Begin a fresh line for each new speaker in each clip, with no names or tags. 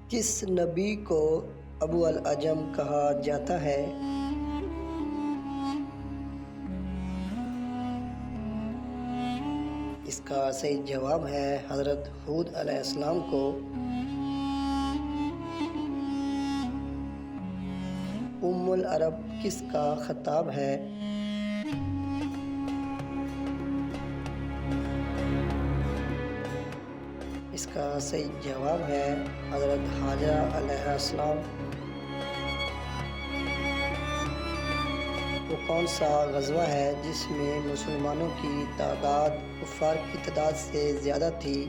کس نبی کو ابو العجم کہا جاتا ہے؟ اس کا صحیح جواب ہے حضرت ہود علیہ السلام کو۔ ام العرب کس کا خطاب ہے؟ اس کا صحیح جواب ہے حضرت حاجرہ علیہ السلام۔ وہ کون سا غزوہ ہے جس میں مسلمانوں کی تعداد کفار کی تعداد سے زیادہ تھی؟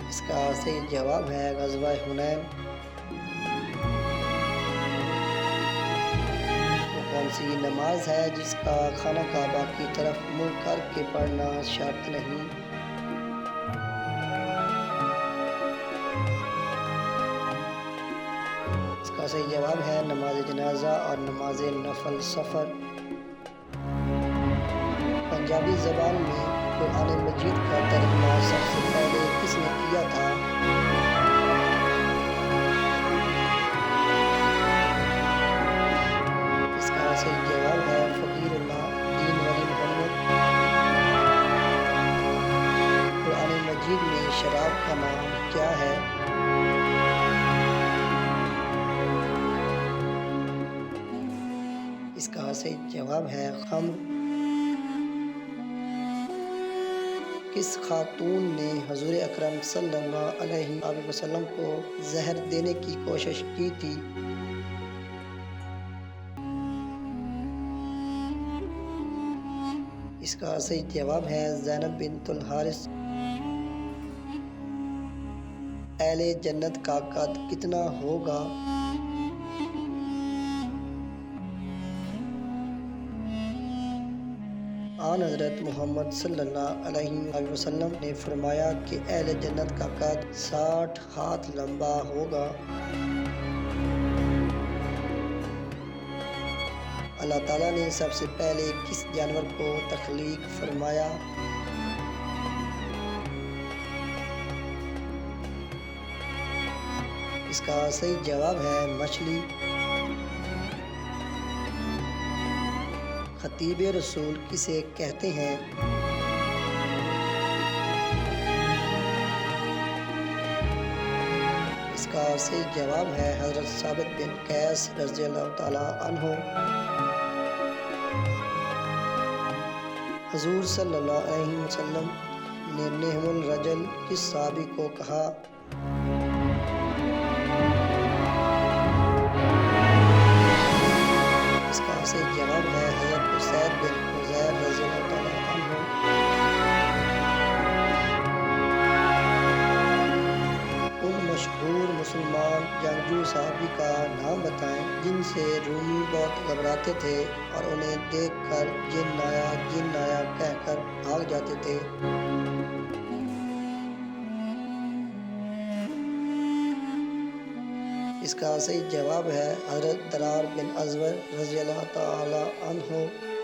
اس کا صحیح جواب ہے غزوہ حنین۔ وہ کون سی نماز ہے جس کا خانہ کعبہ کی طرف منہ کر کے پڑھنا شرط نہیں؟ اس کا صحیح جواب ہے نماز جنازہ اور نماز نفل سفر۔ پنجابی زبان میں قرآن مجید کا ترجمہ سب سے پہلے کس نے کیا تھا؟ اس کا صحیح جواب ہے فقیر اللہ دین ولی محمد۔ قرآن مجید میں شراب کا نام کیا ہے؟ اس کا صحیح جواب ہے خمر۔ کس خاتون نے حضور اکرم صلی اللہ علیہ وآلہ وسلم کو زہر دینے کی کوشش کی تھی؟ اس کا صحیح جواب ہے زینب بنت الحارث۔ اہل جنت کا قد کتنا ہوگا؟ آن حضرت محمد صلی اللہ علیہ وآلہ وسلم نے فرمایا کہ اہل جنت کا قد 60 ہاتھ لمبا ہوگا۔ اللہ تعالیٰ نے سب سے پہلے کس جانور کو تخلیق فرمایا؟ اس کا صحیح جواب ہے مچھلی۔ خطیب رسول کسے کہتے ہیں؟ اس کا صحیح جواب ہے حضرت ثابت بن قیس رضی اللہ تعالی عنہ۔ حضور صلی اللہ علیہ وسلم نے نعم الرجل کس صحابی کو کہا؟ اس کا صحیح جواب ہے حضرت اسید بن حضیر رضی اللہ تعالی عنہ۔ ان مشہور مسلمان جنگجو صحابی کا نام بتائیں جن سے رومی بہت گھبراتے تھے اور انہیں دیکھ کر جن آیا کہہ کر بھاگ جاتے تھے۔ اس کا صحیح جواب ہے حضرت درار بن ازور رضی اللہ تعالی عنہ۔